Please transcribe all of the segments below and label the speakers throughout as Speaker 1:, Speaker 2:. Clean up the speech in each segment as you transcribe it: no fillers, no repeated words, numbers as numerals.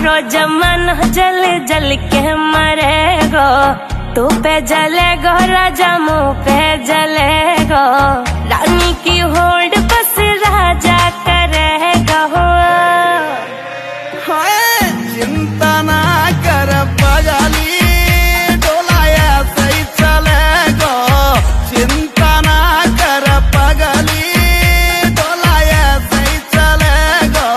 Speaker 1: रोज मन जल जल के मरेगो, तू पे जलेगो राजा मुँह पे जलेगो, रानी की होल्ड बस राजा करेगा।
Speaker 2: चिंता ना कर पगली, डोलाया सही चलेगो, चिंता ना कर पगली, डोलाया सही चलेगो।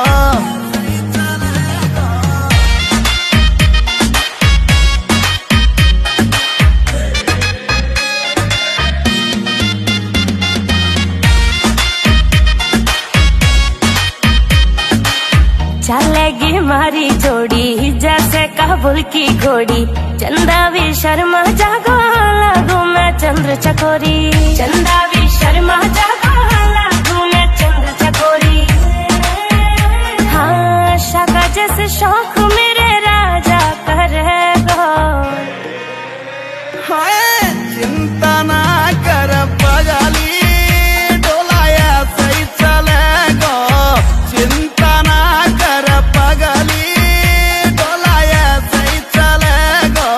Speaker 1: चलेगी मारी जोड़ी जैसे काबुल की घोड़ी, चंदा भी शर्मा जागो लागू मैं चंद्र चकोरी, चंदा भी शर्मा जागो लागू मैं चंद्र चकोरी। हाँ शाका जैसे शौक मेरे राजा करेगो।
Speaker 2: चिंता ना कर पगली, डोलाया सही चलेगो, चिंता ना कर पगली, डोलाया सही चलेगो।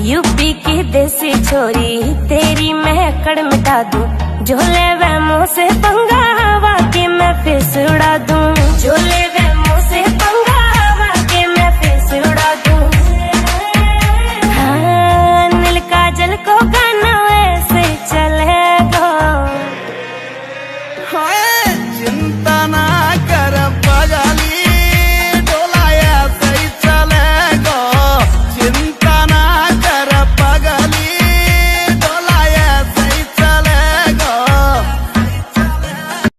Speaker 1: यूपी की देसी छोरी तेरी महकड़ मिटा दूं, झोले वह मुँह से पंगा हवा की मैं फिर उड़ा दूं।